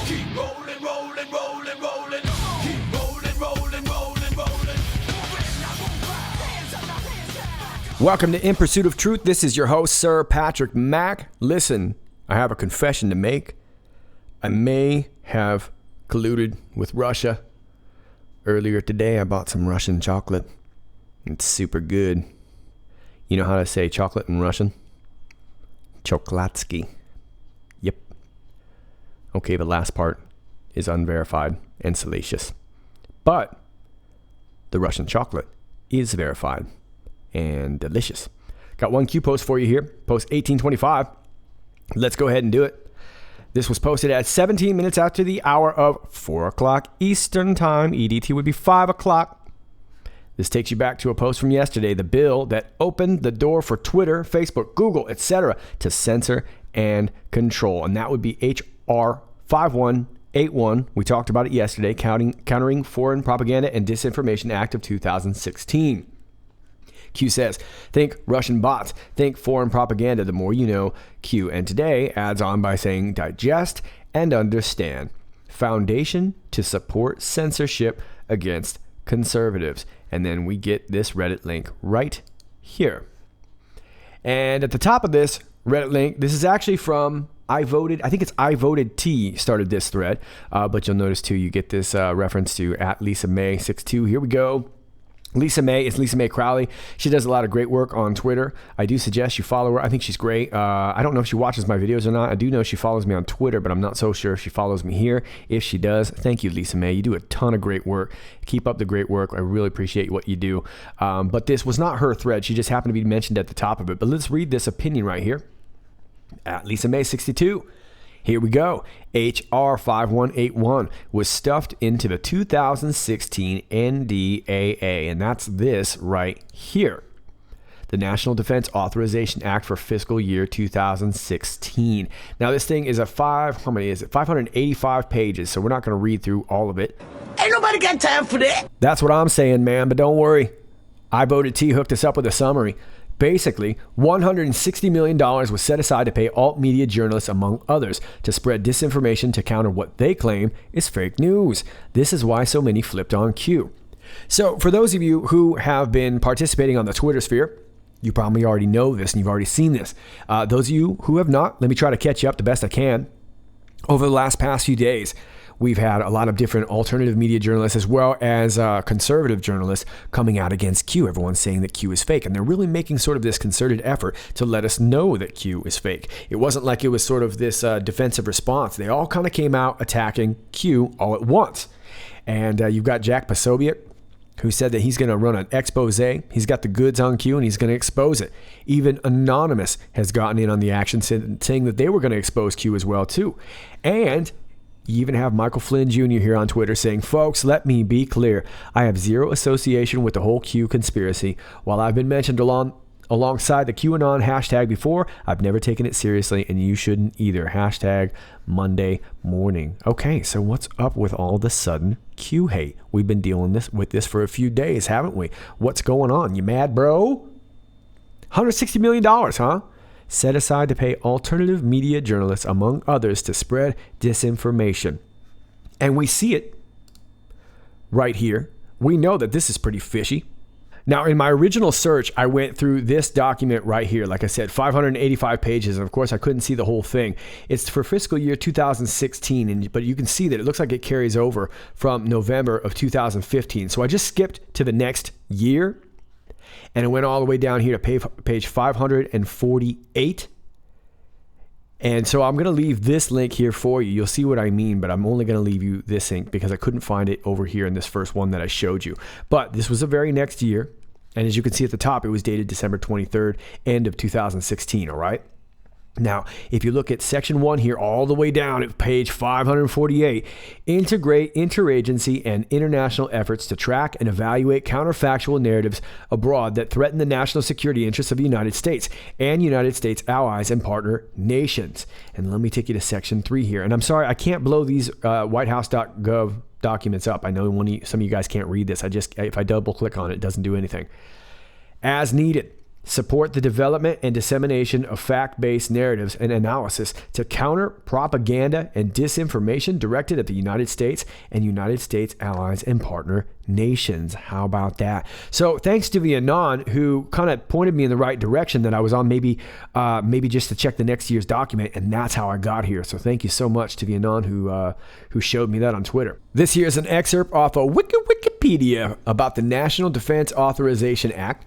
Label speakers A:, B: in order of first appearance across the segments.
A: Keep rolling, rolling, rolling, rolling. Keep rolling, rolling, rolling, rolling.
B: Welcome to In Pursuit of Truth. This is your host, Sir Patrick Mack. Listen, I have a confession to make. I may have colluded with Russia. Earlier today, I bought some Russian chocolate. It's super good. You know how to say chocolate in Russian? Choklatsky. Yep. Okay, the last part is unverified and salacious. But the Russian chocolate is verified and delicious. Got one Q post for you here. Post 1825. Let's go ahead and do it. This was posted at 17 minutes after the hour of 4 o'clock Eastern Time. EDT would be 5 o'clock. This takes you back to a post from yesterday, the bill that opened the door for Twitter, Facebook, Google, etc. to censor and control. And that would be H.R. 5181. We talked about it yesterday, Countering Foreign Propaganda and Disinformation Act of 2016. Q says, think Russian bots, think foreign propaganda, the more you know, Q. And today adds on by saying, digest and understand. Foundation to support censorship against conservatives. And then we get this Reddit link right here. And at the top of this Reddit link, this is actually from I think it's I Voted T started this thread. But you'll notice too, you get this reference to at Lisa May 62. Here we go. Lisa May is Lisa May Crowley. She does a lot of great work on Twitter. I do suggest you follow her. I think she's great. I don't know if she watches my videos or not. I do know she follows me on Twitter, but I'm not so sure if she follows me here. If she does, thank you, Lisa May. You do a ton of great work. Keep up the great work. I really appreciate what you do. But this was not her thread. She just happened to be mentioned at the top of it. But let's read this opinion right here. At Lisa May 62. Here we go. H.R. 5181 was stuffed into the 2016 NDAA, and that's this right here. The National Defense Authorization Act for fiscal year 2016. Now, this thing is 585 pages, so we're not going to read through all of it.
C: Ain't nobody got time for that.
B: That's what I'm saying, man, but don't worry. I Voted T hooked us up with a summary. Basically, $160 million was set aside to pay alt media journalists, among others, to spread disinformation to counter what they claim is fake news. This is why so many flipped on Q. So for those of you who have been participating on the Twitter sphere, you probably already know this and you've already seen this. Those of you who have not, let me try to catch you up the best I can. Over the last past few days, we've had a lot of different alternative media journalists as well as conservative journalists coming out against Q. Everyone's saying that Q is fake, and they're really making sort of this concerted effort to let us know that Q is fake. It wasn't like it was sort of this defensive response. They all kind of came out attacking Q all at once. And you've got Jack Posobiec, who said that he's going to run an expose. He's got the goods on Q, and he's going to expose it. Even Anonymous has gotten in on the action, saying that they were going to expose Q as well, too. And you even have Michael Flynn Jr. here on Twitter saying, folks, let me be clear. I have zero association with the whole Q conspiracy. While I've been mentioned alongside the QAnon hashtag before, I've never taken it seriously, and you shouldn't either. Hashtag Monday morning. Okay, so what's up with all the sudden Q hate? We've been dealing with this for a few days, haven't we? What's going on? You mad, bro? $160 million, huh? Set aside to pay alternative media journalists, among others, to spread disinformation. And we see it right here. We know that this is pretty fishy. Now, in my original search, I went through this document right here. Like I said, 585 pages. And of course, I couldn't see the whole thing. It's for fiscal year 2016, but you can see that it looks like it carries over from November of 2015. So I just skipped to the next year. And it went all the way down here to page 548. And so I'm going to leave this link here for you. You'll see what I mean, but I'm only going to leave you this link because I couldn't find it over here in this first one that I showed you. But this was the very next year. And as you can see at the top, it was dated December 23rd, end of 2016, all right? Now, if you look at section 1 here, all the way down at page 548, integrate interagency and international efforts to track and evaluate counterfactual narratives abroad that threaten the national security interests of the United States and United States allies and partner nations. And let me take you to section 3 here. And I'm sorry, I can't blow these whitehouse.gov documents up. I know some of you guys can't read this. If I double click on it, it doesn't do anything. As needed. support the development and dissemination of fact-based narratives and analysis to counter propaganda and disinformation directed at the United States and United States allies and partner nations. How about that? So thanks to the Anon, who kind of pointed me in the right direction that I was on, maybe just to check the next year's document, and that's how I got here. So thank you so much to the Anon who showed me that on Twitter. This here is an excerpt off of Wikipedia about the National Defense Authorization Act.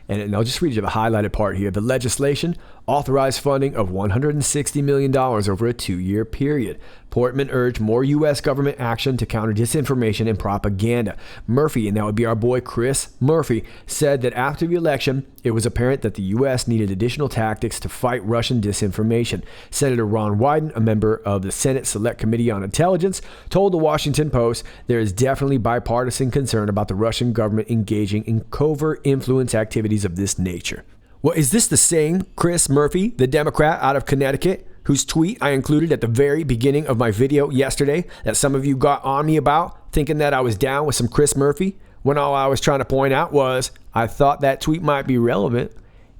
B: And I'll just read you the highlighted part here. The legislation authorized funding of $160 million over a 2-year period. Portman urged more U.S. government action to counter disinformation and propaganda. Murphy, and that would be our boy Chris Murphy, said that after the election, it was apparent that the U.S. needed additional tactics to fight Russian disinformation. Senator Ron Wyden, a member of the Senate Select Committee on Intelligence, told the Washington Post there is definitely bipartisan concern about the Russian government engaging in covert influence activities of this nature. Well, is this the same Chris Murphy, the Democrat out of Connecticut, whose tweet I included at the very beginning of my video yesterday that some of you got on me about, thinking that I was down with some Chris Murphy, when all I was trying to point out was I thought that tweet might be relevant?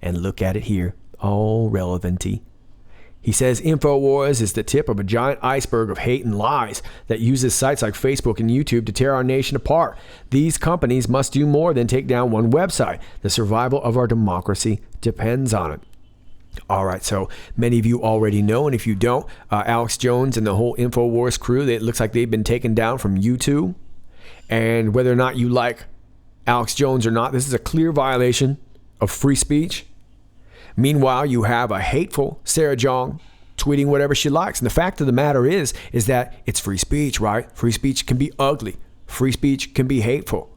B: And look at it here, all relevanty. He says InfoWars is the tip of a giant iceberg of hate and lies that uses sites like Facebook and YouTube to tear our nation apart. These companies must do more than take down one website. The survival of our democracy depends on it. All right, so many of you already know, and if you don't, Alex Jones and the whole InfoWars crew, it looks like they've been taken down from YouTube. And whether or not you like Alex Jones or not, this is a clear violation of free speech. Meanwhile, you have a hateful Sarah Jong tweeting whatever she likes. And the fact of the matter is that it's free speech, right? Free speech can be ugly. Free speech can be hateful.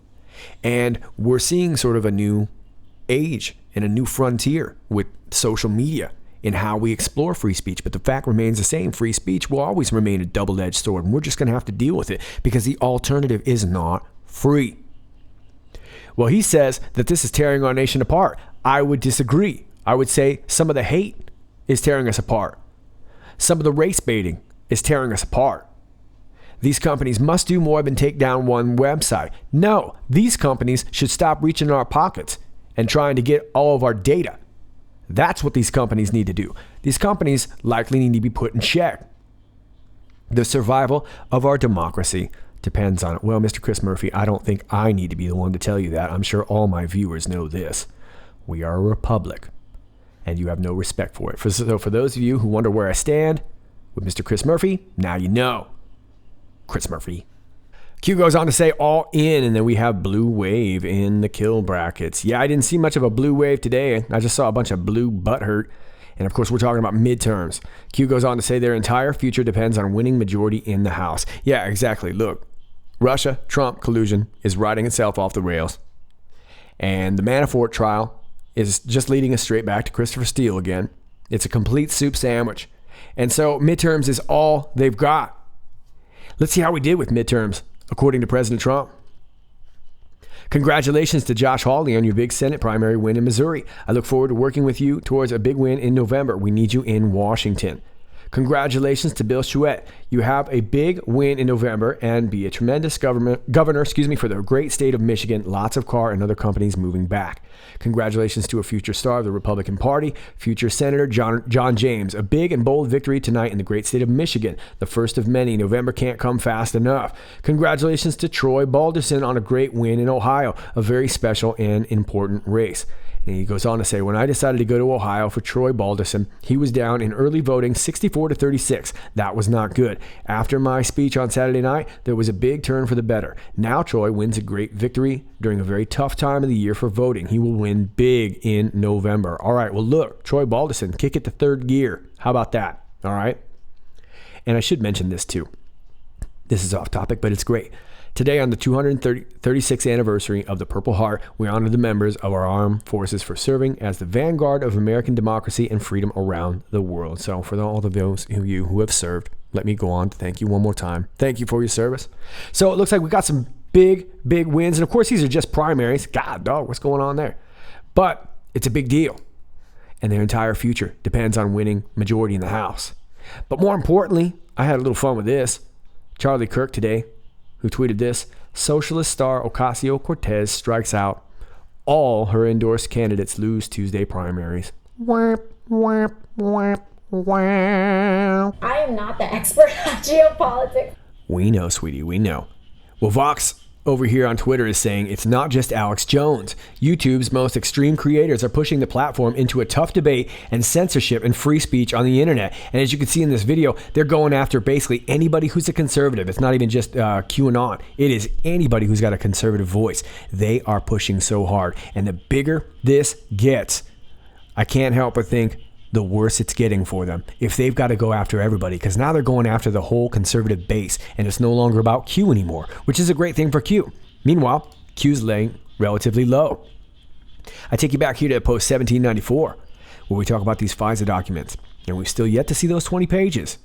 B: And we're seeing sort of a new age and a new frontier with social media in how we explore free speech. But the fact remains the same. Free speech will always remain a double-edged sword. And we're just going to have to deal with it because the alternative is not free. Well, he says that this is tearing our nation apart. I would disagree. I would say some of the hate is tearing us apart. Some of the race baiting is tearing us apart. These companies must do more than take down one website. No, these companies should stop reaching in our pockets and trying to get all of our data. That's what these companies need to do. These companies likely need to be put in check. The survival of our democracy depends on it. Well, Mr. Chris Murphy, I don't think I need to be the one to tell you that. I'm sure all my viewers know this. We are a republic, and you have no respect for it. So for those of you who wonder where I stand with Mr. Chris Murphy, now you know. Chris Murphy. Q goes on to say all in, and then we have blue wave in the kill brackets. Yeah, I didn't see much of a blue wave today. I just saw a bunch of blue butthurt. And of course, we're talking about midterms. Q goes on to say their entire future depends on winning majority in the House. Yeah, exactly. Look, Russia, Trump, collusion is riding itself off the rails. And the Manafort trial is just leading us straight back to Christopher Steele again. It's a complete soup sandwich. And so midterms is all they've got. Let's see how we did with midterms, according to President Trump. Congratulations to Josh Hawley on your big Senate primary win in Missouri. I look forward to working with you towards a big win in November. We need you in Washington. Congratulations to Bill Chouette. You have a big win in November and be a tremendous governor for the great state of Michigan. Lots of car and other companies moving back. Congratulations to a future star of the Republican Party, future Senator John James. A big and bold victory tonight in the great state of Michigan. The first of many. November can't come fast enough. Congratulations to Troy Balderson on a great win in Ohio. A very special and important race. And he goes on to say, when I decided to go to Ohio for Troy Balderson, he was down in early voting 64-36. That was not good. After my speech on Saturday night, there was a big turn for the better. Now Troy wins a great victory during a very tough time of the year for voting. He will win big in November. All right, well, look, Troy Balderson, kick it to third gear. How about that? All right. And I should mention this too. This is off topic, but it's great. Today, on the 236th anniversary of the Purple Heart, we honor the members of our armed forces for serving as the vanguard of American democracy and freedom around the world. So for all of those of you who have served, let me go on to thank you one more time. Thank you for your service. So it looks like we got some big wins. And of course, these are just primaries. God, dog, what's going on there? But it's a big deal. And their entire future depends on winning majority in the House. But more importantly, I had a little fun with this. Charlie Kirk today, who tweeted this, socialist star Ocasio-Cortez strikes out all her endorsed candidates lose Tuesday primaries.
D: I am not the expert on geopolitics.
B: We know, sweetie, we know. Well, Vox over here on Twitter is saying it's not just Alex Jones. YouTube's most extreme creators are pushing the platform into a tough debate and censorship and free speech on the internet. And as you can see in this video, they're going after basically anybody who's a conservative. It's not even just QAnon. It is anybody who's got a conservative voice. They are pushing so hard. And the bigger this gets, I can't help but think the worse it's getting for them if they've got to go after everybody, because now they're going after the whole conservative base, and it's no longer about Q anymore, which is a great thing for Q. Meanwhile, Q's laying relatively low. I take you back here to post 1794, where we talk about these FISA documents, and we've still yet to see those 20 pages.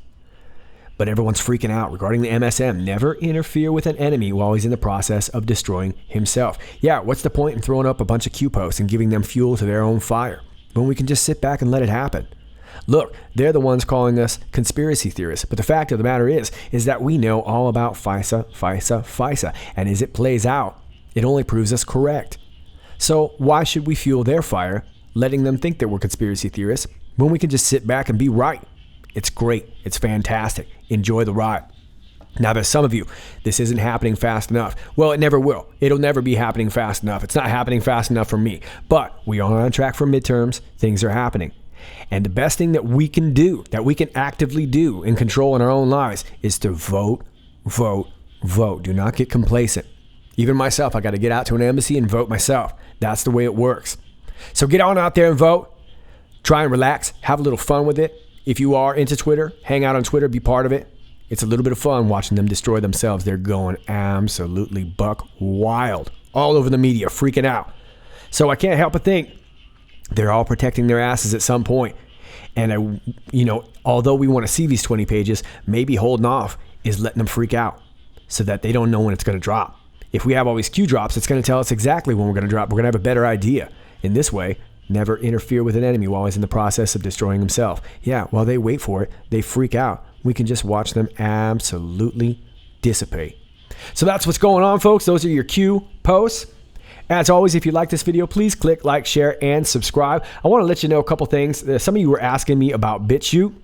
B: But everyone's freaking out regarding the MSM. Never interfere with an enemy while he's in the process of destroying himself. Yeah, what's the point in throwing up a bunch of Q posts and giving them fuel to their own fire when we can just sit back and let it happen? Look, they're the ones calling us conspiracy theorists, but the fact of the matter is that we know all about FISA, and as it plays out, it only proves us correct. So why should we fuel their fire, letting them think that we're conspiracy theorists, when we can just sit back and be right? It's great. It's fantastic. Enjoy the ride. Now, there's some of you, this isn't happening fast enough. Well, it never will. It'll never be happening fast enough. It's not happening fast enough for me. But we are on track for midterms. Things are happening. And the best thing that we can do, that we can actively do and control in our own lives, is to vote, vote, vote. Do not get complacent. Even myself, I got to get out to an embassy and vote myself. That's the way it works. So get on out there and vote. Try and relax. Have a little fun with it. If you are into Twitter, hang out on Twitter, be part of it. It's a little bit of fun watching them destroy themselves. They're going absolutely buck wild all over the media, freaking out. So I can't help but think they're all protecting their asses at some point. And, although we want to see these 20 pages, maybe holding off is letting them freak out so that they don't know when it's going to drop. If we have all these Q drops, it's going to tell us exactly when we're going to drop. We're going to have a better idea. In this way, never interfere with an enemy while he's in the process of destroying himself. Yeah, while they wait for it, they freak out. We can just watch them absolutely dissipate. So that's what's going on, folks. Those are your Q posts. As always, if you like this video, please click like, share, and subscribe. I want to let you know a couple things. Some of you were asking me about BitChute,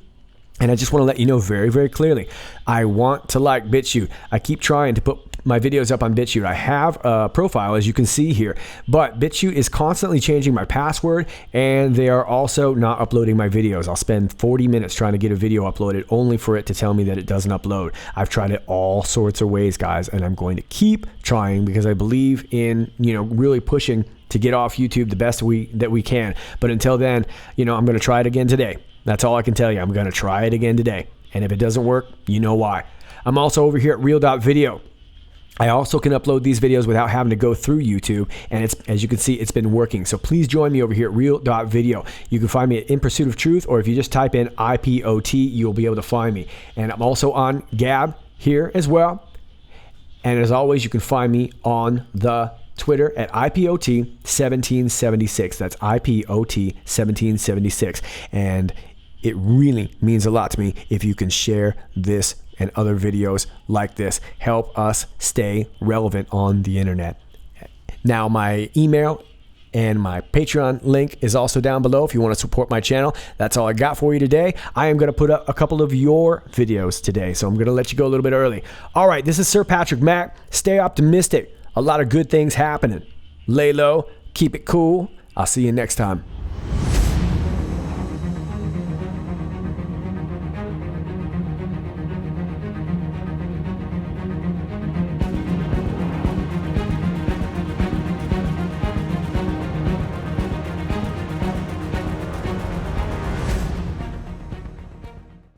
B: and I just want to let you know very, very clearly, I want to like BitChute. I keep trying to put my videos up on BitChute. I have a profile, as you can see here, but BitChute is constantly changing my password, and they are also not uploading my videos. I'll spend 40 minutes trying to get a video uploaded only for it to tell me that it doesn't upload. I've tried it all sorts of ways, guys, and I'm going to keep trying because I believe in, really pushing to get off YouTube the best that we can. But until then, I'm going to try it again today. That's all I can tell you. I'm going to try it again today. And if it doesn't work, you know why. I'm also over here at Real.Video. I also can upload these videos without having to go through YouTube, and as you can see, it's been working. So please join me over here at Real.Video. You can find me at In Pursuit of Truth, or if you just type in IPOT, you'll be able to find me. And I'm also on Gab here as well. And as always, you can find me on the Twitter at IPOT1776. That's IPOT1776. And it really means a lot to me if you can share this and other videos like this. Help us stay relevant on the internet. Now, my email and my Patreon link is also down below if you want to support my channel. That's all I got for you today. I am going to put up a couple of your videos today, so I'm going to let you go a little bit early. All right, this is Sir Patrick Mack. Stay optimistic. A lot of good things happening. Lay low. Keep it cool. I'll see you next time.